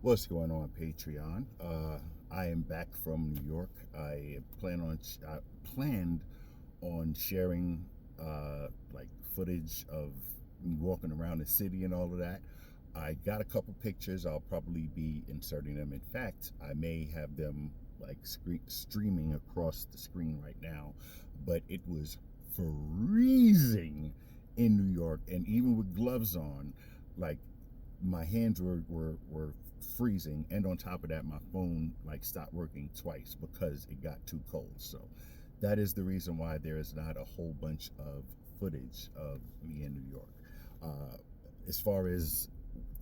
What's going on, Patreon? I am back from New York. I planned on sharing like footage of me walking around the city and all of that. I got a couple pictures. I'll probably be inserting them. In fact, I may have them like streaming across the screen right now. But it was freezing in New York, and even with gloves on, like my hands were freezing, and on top of that my phone like stopped working twice because it got too cold. So that is the reason why there is not a whole bunch of footage of me in New York. As far as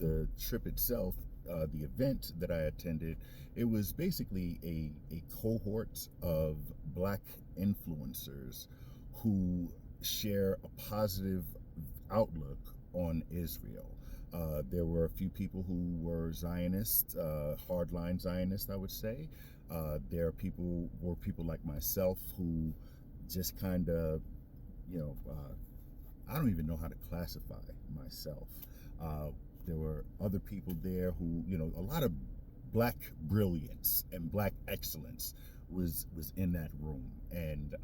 the trip itself, the event that I attended, it was basically a cohort of black influencers who share a positive outlook on Israel. There were a few people who were Zionists, hardline Zionists, I would say. Were people like myself who just kind of, I don't even know how to classify myself. There were other people there who, a lot of black brilliance and black excellence was in that room. And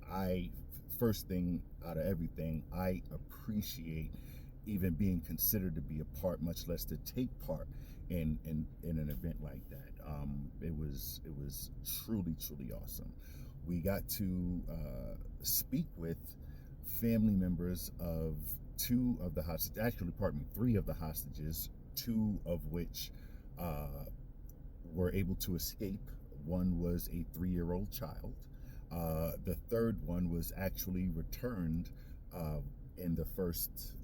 first thing out of everything, I appreciate even being considered to be a part, much less to take part in an event like that. It was truly awesome. We got to speak with family members of two of the hostages, actually, pardon me, three of the hostages, two of which were able to escape. One was a 3-year-old child. The third one was actually returned in the first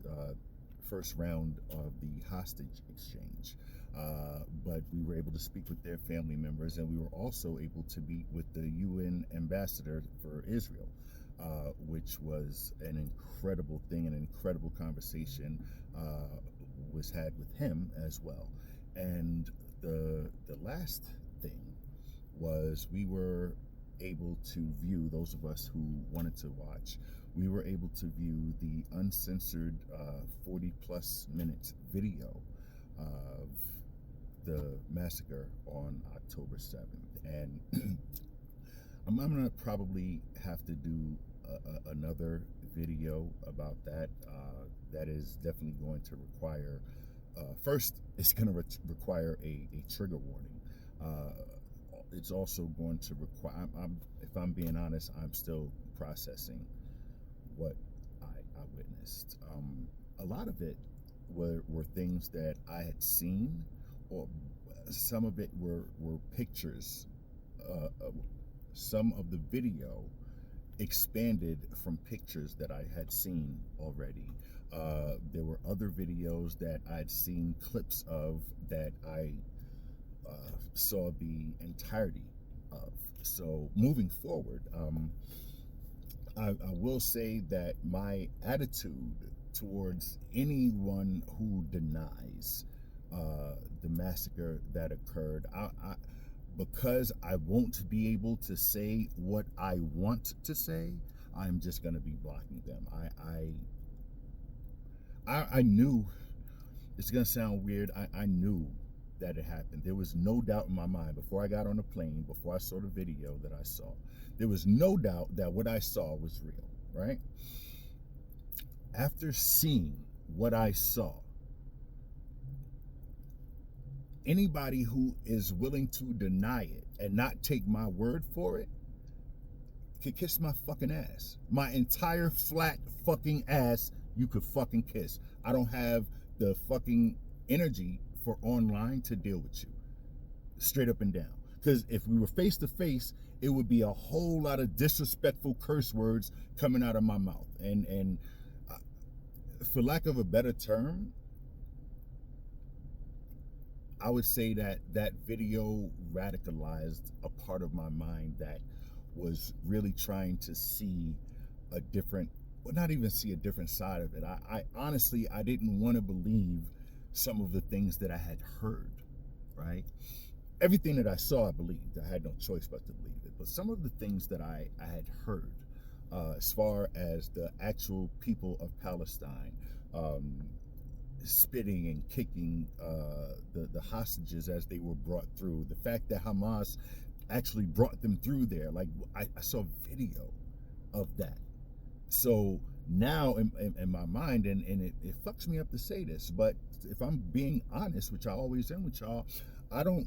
round of the hostage exchange. But we were able to speak with their family members, and we were also able to meet with the UN ambassador for Israel, which was an incredible thing, an incredible conversation was had with him as well. And the last thing was we were able to view, those of us who wanted to watch, we were able to view the uncensored 40-plus minute video of the massacre on October 7th. And I'm going to probably have to do another video about that. That is definitely going to require, first, it's going to require a trigger warning. It's also going to require, if I'm being honest, I'm still processing what I witnessed. A lot of it were things that I had seen, or some of it were pictures. Some of the video expanded from pictures that I had seen already. There were other videos that I'd seen clips of that I saw the entirety of. So moving forward, I will say that my attitude towards anyone who denies the massacre that occurred, because I won't be able to say what I want to say, I'm just going to be blocking them. I knew, it's going to sound weird, I knew that it happened. There was no doubt in my mind before I got on the plane, before I saw the video that I saw. There was no doubt that what I saw was real, right? After seeing what I saw, anybody who is willing to deny it and not take my word for it could kiss my fucking ass. My entire flat fucking ass, you could fucking kiss. I don't have the fucking energy for online to deal with you, straight up and down. Because if we were face to face, it would be a whole lot of disrespectful curse words coming out of my mouth. And for lack of a better term, I would say that that video radicalized a part of my mind that was really trying to see a different, well, not even see a different side of it. I honestly, I didn't want to believe some of the things that I had heard, right? Everything that I saw, I believed. I had no choice but to believe it. But some of the things that I had heard, as far as the actual people of Palestine spitting and kicking the hostages as they were brought through. The fact that Hamas actually brought them through there, like I saw video of that. So now in my mind, and it fucks me up to say this, but if I'm being honest, which I always am with y'all, I don't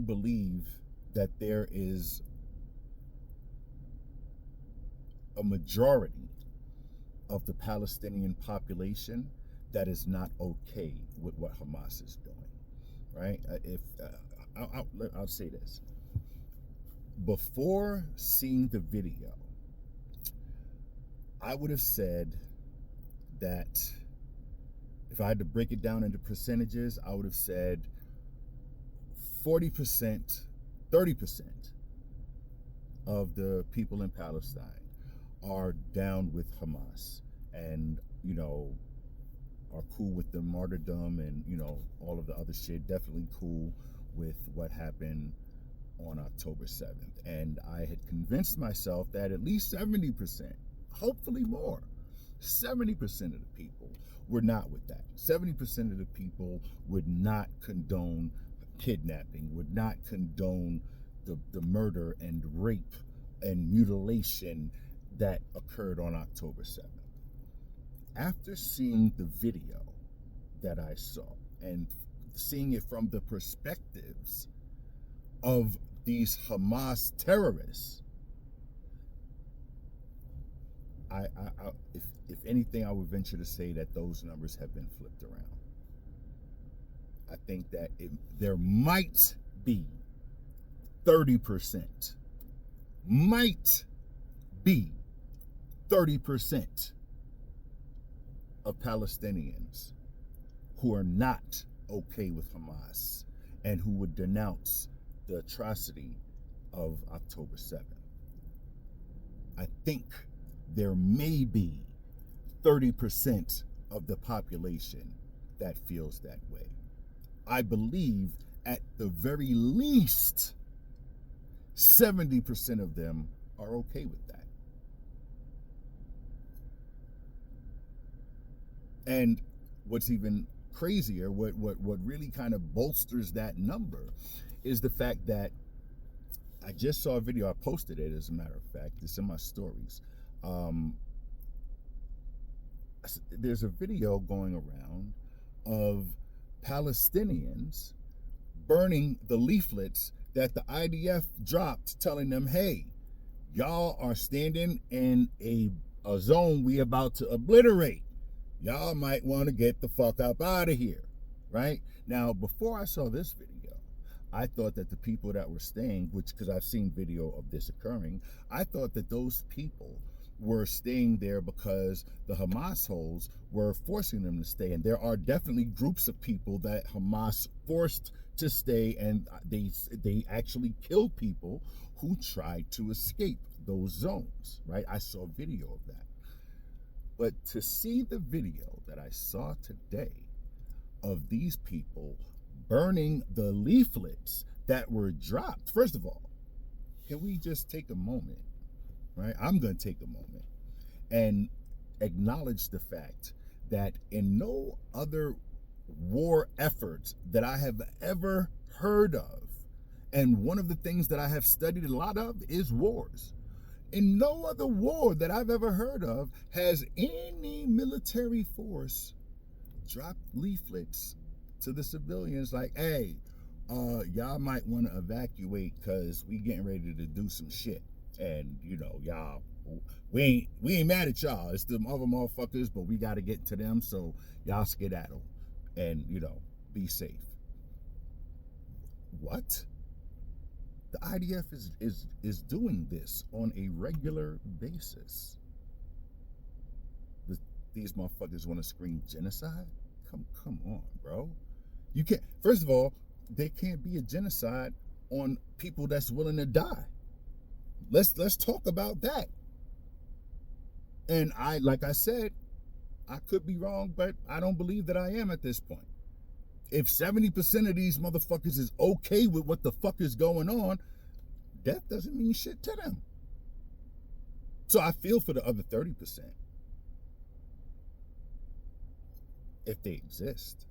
believe that there is a majority of the Palestinian population that is not okay with what Hamas is doing, right? If I'll say this. Before seeing the video, I would have said that if I had to break it down into percentages, I would have said 40%, 30% of the people in Palestine are down with Hamas and, you know, are cool with the martyrdom and, you know, all of the other shit. Definitely cool with what happened on October 7th. And I had convinced myself that at least 70%, hopefully more, 70% of the people were not with that. 70% of the people would not condone kidnapping, would not condone the murder and rape and mutilation that occurred on October 7th. After seeing the video that I saw and seeing it from the perspectives of these Hamas terrorists, if anything, I would venture to say that those numbers have been flipped around. I think that there might be 30%, might be 30% of Palestinians who are not okay with Hamas and who would denounce the atrocity of October 7th. I think there may be 30% of the population that feels that way. I believe at the very least 70% of them are okay with that. And what's even crazier, what really kind of bolsters that number, is the fact that I just saw a video. I posted it, as a matter of fact. It's in my stories. There's a video going around of Palestinians burning the leaflets that the IDF dropped, telling them, hey, y'all are standing in a zone we about to obliterate. Y'all might want to get the fuck up out of here, right? Now, before I saw this video, I thought that the people that were staying, because I've seen video of this occurring, I thought that those people were staying there because the Hamas holes were forcing them to stay. And there are definitely groups of people that Hamas forced to stay, and they actually killed people who tried to escape those zones, right? I saw video of that. But to see the video that I saw today of these people burning the leaflets that were dropped, first of all, can we just take a moment, right? I'm going to take a moment and acknowledge the fact that in no other war effort that I have ever heard of, and one of the things that I have studied a lot of is wars. In no other war that I've ever heard of has any military force dropped leaflets to the civilians like, hey, y'all might want to evacuate because we getting ready to do some shit. And, you know, y'all, we ain't mad at y'all. It's them other motherfuckers, but we got to get to them, so y'all skedaddle and, you know, be safe. What? The IDF is doing this on a regular basis. These motherfuckers want to scream genocide? Come on, bro. You can't. First of all, there can't be a genocide on people that's willing to die. Let's talk about that. And like I said, I could be wrong, but I don't believe that I am at this point. If 70% of these motherfuckers is okay with what the fuck is going on, death doesn't mean shit to them. So I feel for the other 30%. if they exist.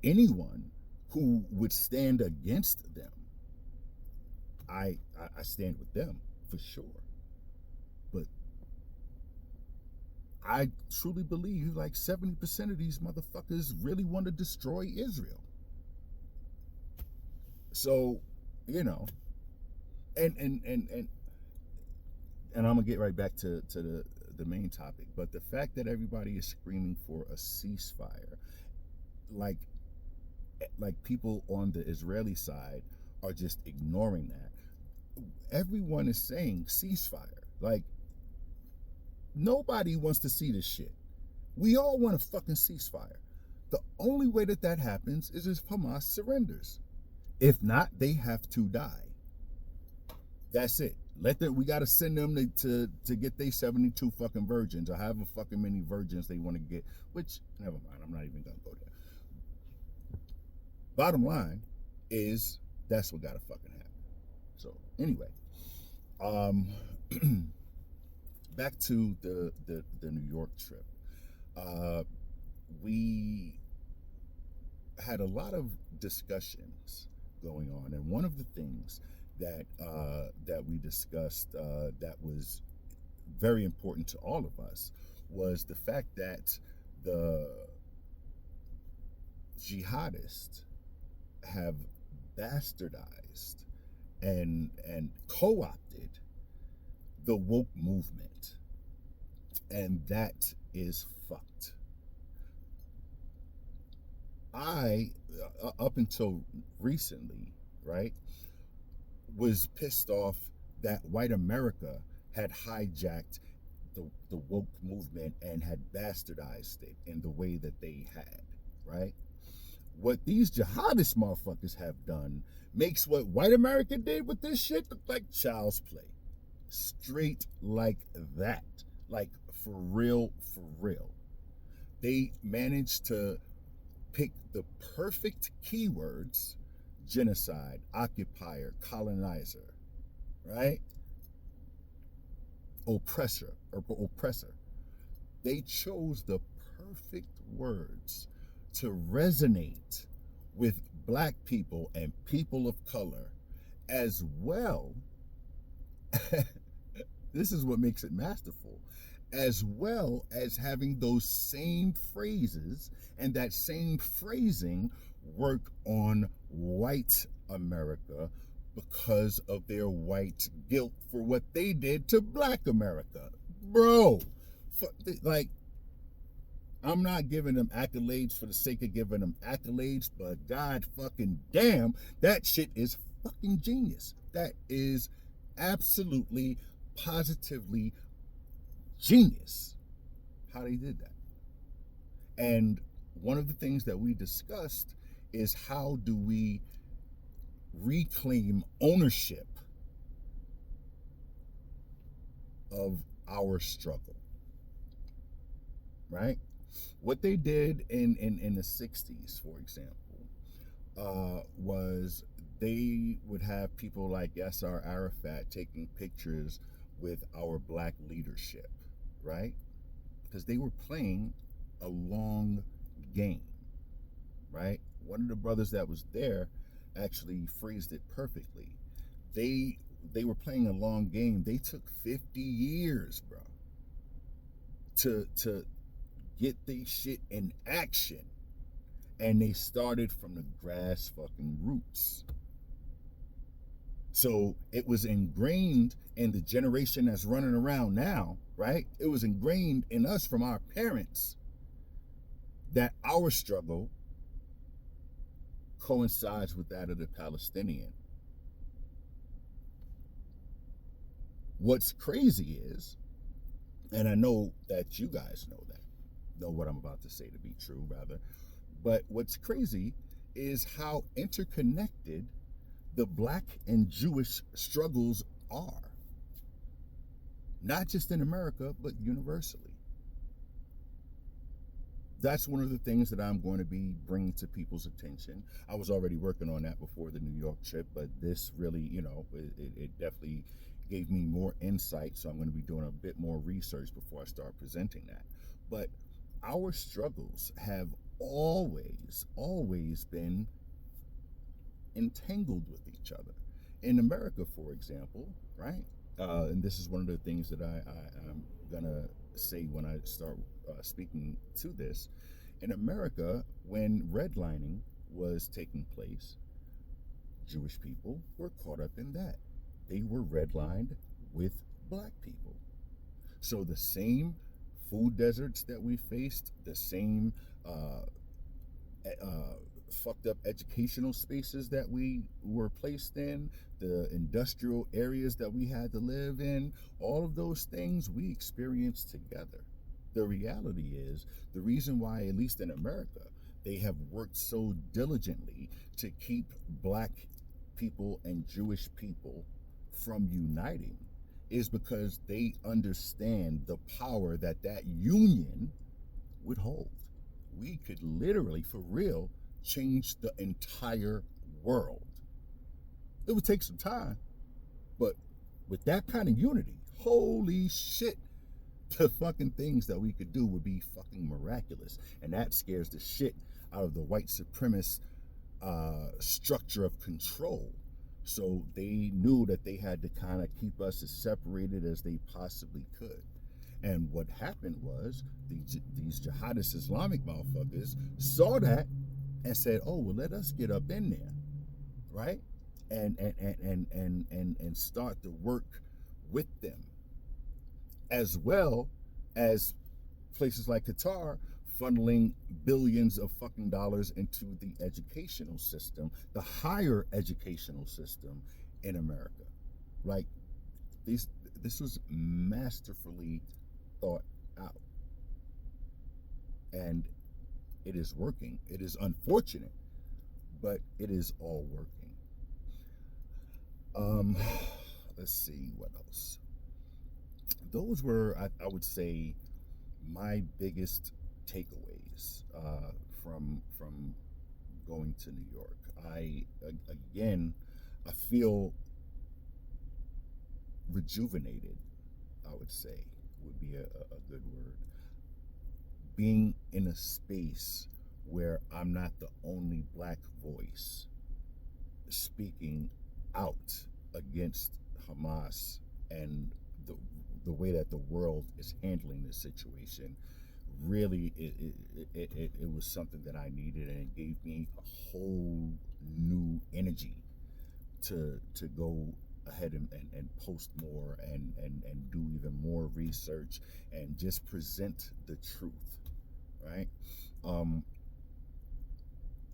Anyone who would stand against them, I stand with them for sure. But I truly believe like 70% of these motherfuckers really want to destroy Israel. So, you know, and and and and, and I'm gonna get right back to the main topic. But the fact that everybody is screaming for a ceasefire, like people on the Israeli side are just ignoring that. Everyone is saying ceasefire. Like, nobody wants to see this shit. We all want a fucking ceasefire. The only way that that happens is if Hamas surrenders. If not, they have to die. That's it. We gotta send them to get their 72 fucking virgins, or however fucking many virgins they want to get. Which, never mind. I'm not even gonna go there. Bottom line is that's what gotta fucking happen. So anyway, back to the New York trip. We had a lot of discussions going on, and one of the things that we discussed that was very important to all of us was the fact that the jihadists have bastardized and co-opted the woke movement, and that is fucked. I up until recently, right, was pissed off that white America had hijacked the woke movement and had bastardized it in the way that they had, right? What these jihadist motherfuckers have done makes what white America did with this shit look like child's play. Straight like that. Like, for real, for real. They managed to pick the perfect keywords: genocide, occupier, colonizer, right? Oppressor. They chose the perfect words to resonate with black people and people of color, as well. This is what makes it masterful. As well as having those same phrases and that same phrasing work on white America because of their white guilt for what they did to black America. Bro, like, I'm not giving them accolades for the sake of giving them accolades, but god fucking damn, that shit is fucking genius. That is absolutely, positively genius how they did that. And one of the things that we discussed is, how do we reclaim ownership of our struggle, right? What they did in the 60s, for example, was they would have people like Yasser Arafat taking pictures with our black leadership, right? Because they were playing a long game, right? One of the brothers that was there actually phrased it perfectly. They were playing a long game. They took 50 years, bro, to get their shit in action. And they started from the grass fucking roots. So it was ingrained in the generation that's running around now, right? It was ingrained in us from our parents that our struggle coincides with that of the Palestinian. What's crazy is, and I know that you guys know what I'm about to say to be true, rather, but what's crazy is how interconnected the black and Jewish struggles are. Not just in America, but universally. That's one of the things that I'm going to be bringing to people's attention. I was already working on that before the New York trip, but this really, it definitely gave me more insight. So I'm going to be doing a bit more research before I start presenting that. But our struggles have always been entangled with each other. In America, for example, right? And this is one of the things that I'm gonna say when I start speaking to this. In America, when redlining was taking place, Jewish people were caught up in that. They were redlined with black people. So the same food deserts that we faced, the same fucked up educational spaces that we were placed in, the industrial areas that we had to live in, all of those things we experienced together. The reality is, the reason why, at least in America, they have worked so diligently to keep black people and Jewish people from uniting is because they understand the power that that union would hold. We could literally, for real, change the entire world. It would take some time, but with that kind of unity, holy shit, the fucking things that we could do would be fucking miraculous. And that scares the shit out of the white supremacist structure of control. So they knew that they had to kind of keep us as separated as they possibly could. And what happened was these jihadist Islamic motherfuckers saw that and said, "Oh, well, let us get up in there, right? And start to work with them, as well as places like Qatar funneling billions of fucking dollars into the educational system, the higher educational system in America. Like this was masterfully thought out, and it is working. It is unfortunate, but it is all working. Let's see what else. Those were, I would say, my biggest takeaways from going to New York. I feel rejuvenated, I would say, would be a good word. Being in a space where I'm not the only black voice speaking out against Hamas and the way that the world is handling this situation. Really, it was something that I needed, and it gave me a whole new energy to go ahead and post more and do even more research and just present the truth, right? I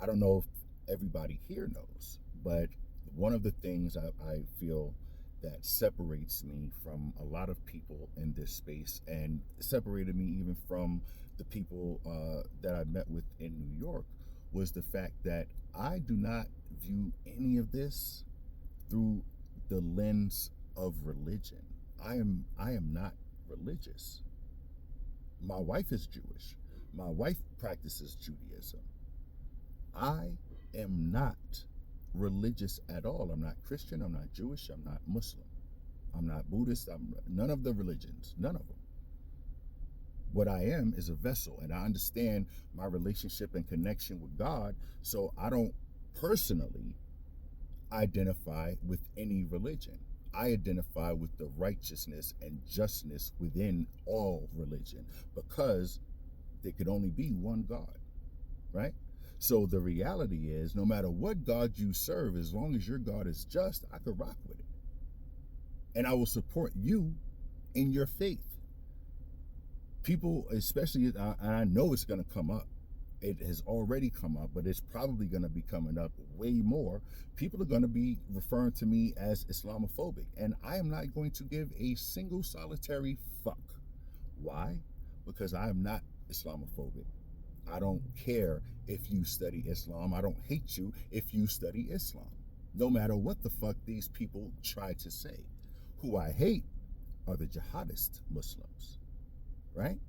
don't know if everybody here knows, but one of the things I feel that separates me from a lot of people in this space, and separated me even from the people that I met with in New York, was the fact that I do not view any of this through the lens of religion. I am not religious. My wife is Jewish. My wife practices Judaism. I am not religious at all. I'm not Christian. I'm not Jewish. I'm not Muslim. I'm not Buddhist. I'm none of the religions. None of them. What I am is a vessel, and I understand my relationship and connection with God, so I don't personally identify with any religion. I identify with the righteousness and justness within all religion, because there could only be one God, right? So the reality is, no matter what God you serve, as long as your God is just, I could rock with it. And I will support you in your faith. People, especially, and I know it's going to come up. It has already come up, but it's probably going to be coming up way more. People are going to be referring to me as Islamophobic, and I am not going to give a single solitary fuck. Why? Because I am not Islamophobic. I don't care if you study Islam. I don't hate you if you study Islam. No matter what the fuck these people try to say. Who I hate are the jihadist Muslims, right?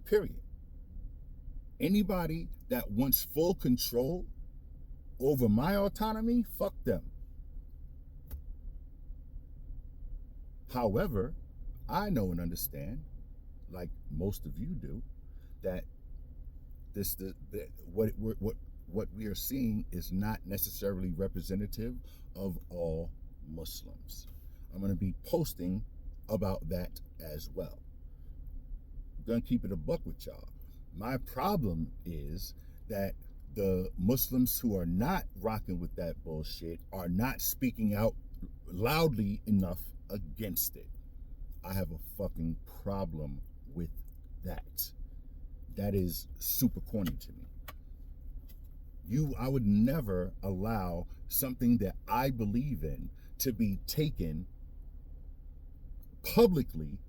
Period. Anybody that wants full control over my autonomy, fuck them. However, I know and understand, like most of you do, that what we are seeing is not necessarily representative of all Muslims. I'm going to be posting about that as well. I'm going to keep it a buck with y'all. My problem is that the Muslims who are not rocking with that bullshit are not speaking out loudly enough against it. I have a fucking problem with that. That is super corny to me. I would never allow something that I believe in to be taken publicly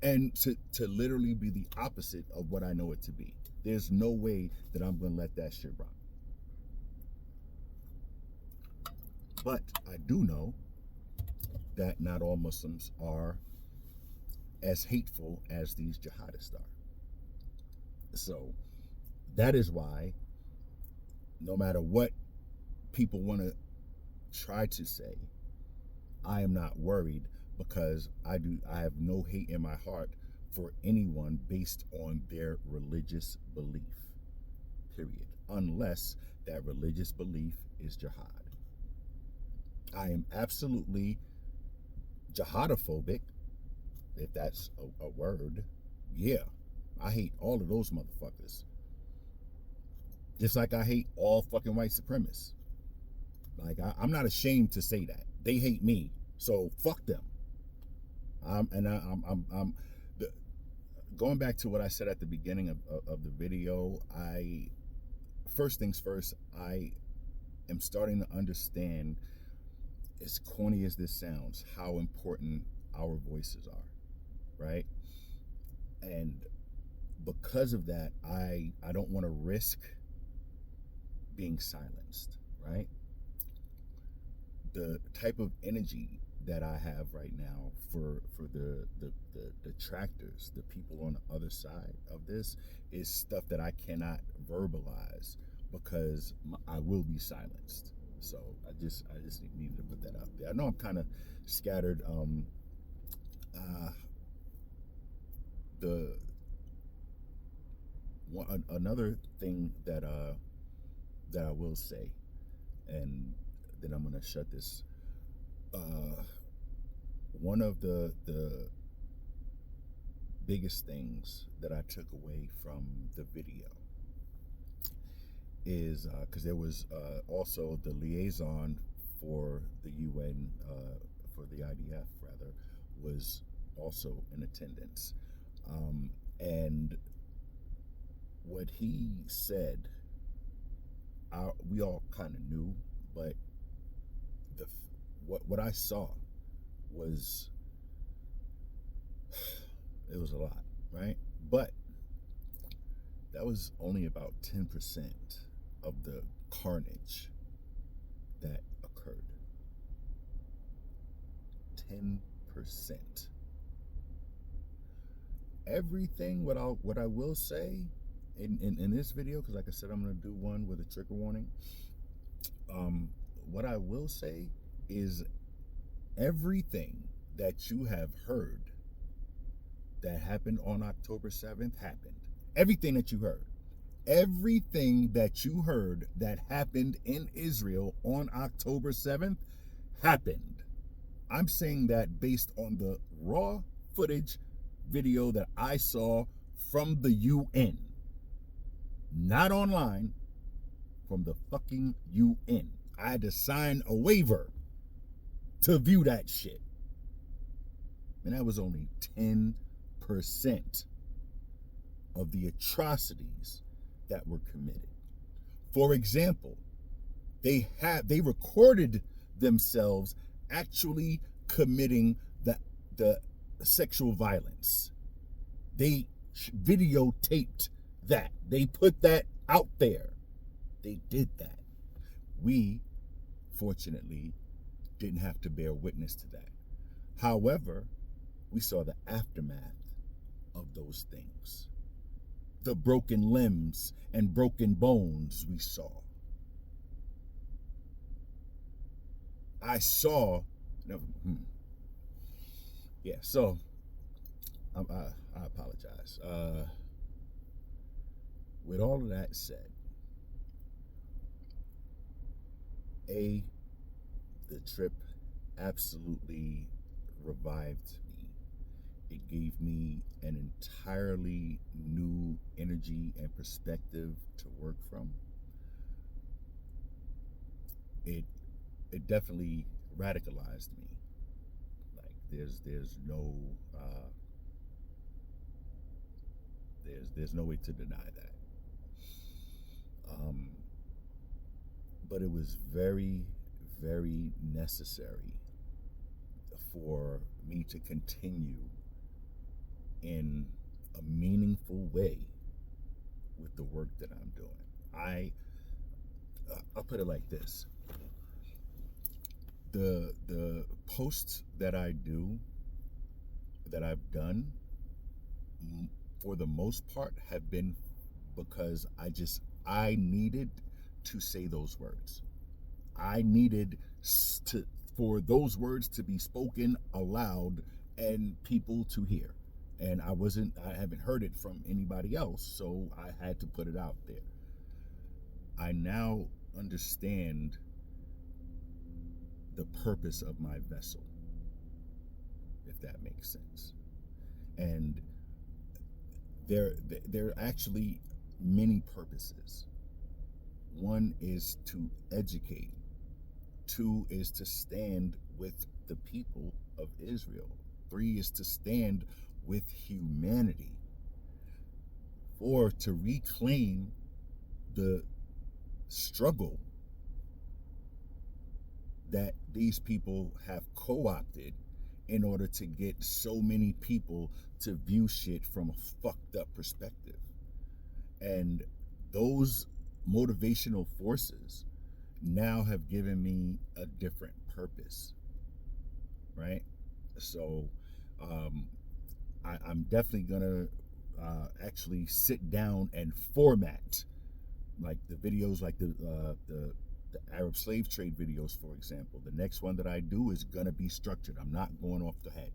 and to literally be the opposite of what I know it to be. There's no way that I'm going to let that shit rock. But I do know that not all Muslims are as hateful as these jihadists are. So that is why, no matter what people want to try to say, I am not worried, because I have no hate in my heart for anyone based on their religious belief, period, unless that religious belief is jihad. I am absolutely jihadophobic, if that's a word. Yeah, I hate all of those motherfuckers. Just like I hate all fucking white supremacists. Like, I'm not ashamed to say that. They hate me, so fuck them. I'm going back to what I said at the beginning of the video. First things first, I am starting to understand, as corny as this sounds, how important our voices are, right? And because of that, I don't want to risk being silenced, right? The type of energy that I have right now for the detractors, the people on the other side of this, is stuff that I cannot verbalize, because I will be silenced. So I just needed to put that out there. I know I'm kind of scattered. Another thing that I will say, and then I'm gonna shut this. One of the biggest things that I took away from the video is because there was also the liaison for the UN, for the IDF rather, was also in attendance, and what he said, we all kind of knew, but what I saw was, it was a lot, right? But that was only about 10% of the carnage that occurred. 10%. Everything, what I will say in this video, because like I said, I'm going to do one with a trigger warning. What I will say is everything that you have heard that happened on October 7th happened. Everything that you heard. Everything that you heard that happened in Israel on October 7th happened. I'm saying that based on the raw footage video that I saw from the UN. Not online, from the fucking UN. I had to sign a waiver to view that shit. And that was only 10% of the atrocities that were committed. For example, they recorded themselves actually committing the sexual violence. They videotaped that. They put that out there. They did that. We, fortunately, didn't have to bear witness to that. However, we saw the aftermath of those things. The broken limbs and broken bones we saw. I saw, yeah, so I apologize. With all of that said, A, the trip absolutely revived me. It gave me an entirely new energy and perspective to work from. It it definitely radicalized me. Like there's no there's no way to deny that. Um, but it was very, very necessary for me to continue in a meaningful way with the work that I'm doing. I'll put it like this: the posts that I do, that I've done, for the most part, have been because I needed to say those words. I needed to for those words to be spoken aloud and people to hear. And I haven't heard it from anybody else, so I had to put it out there. I now understand the purpose of my vessel, if that makes sense. And there are actually many purposes. One is to educate. Two is to stand with the people of Israel. Three is to stand with humanity. Four, to reclaim the struggle that these people have co-opted in order to get so many people to view shit from a fucked up perspective. And those motivational forces now have given me a different purpose, right? So I'm definitely gonna actually sit down and format like the videos, like the Arab slave trade videos, for example. The next one that I do is gonna be structured. I'm not going off the head.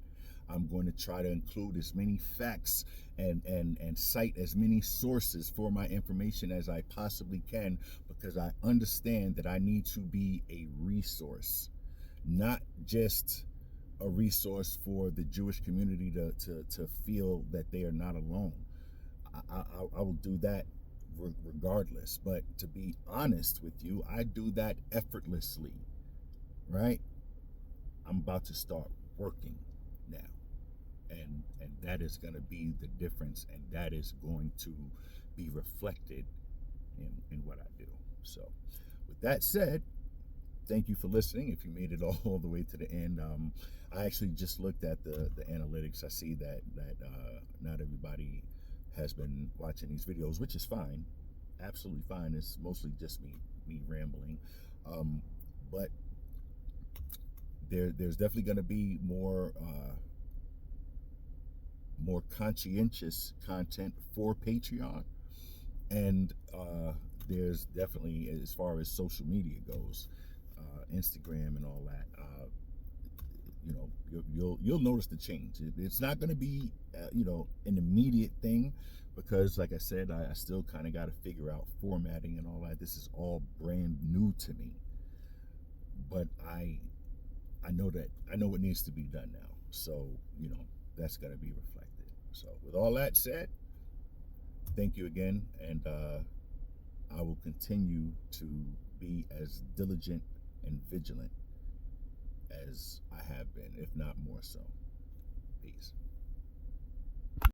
I'm going to try to include as many facts and cite as many sources for my information as I possibly can, because I understand that I need to be a resource, not just a resource for the Jewish community to feel that they are not alone. I will do that regardless. But to be honest with you, I do that effortlessly, right? I'm about to start working now. And that is going to be the difference, and that is going to be reflected in what I do. So with that said, thank you for listening. If you made it all the way to the end, I actually just looked at the analytics. I see that not everybody has been watching these videos, which is fine, absolutely fine. It's mostly just me rambling, but there's definitely going to be more conscientious content for Patreon, and there's definitely, as far as social media goes, Instagram and all that. You know, you'll notice the change. It's not going to be an immediate thing, because like I said, I still kind of got to figure out formatting and all that. This is all brand new to me, but I know what needs to be done now. So that's going to be reflected. So with all that said, thank you again, and I will continue to be as diligent and vigilant as I have been, if not more so. Peace.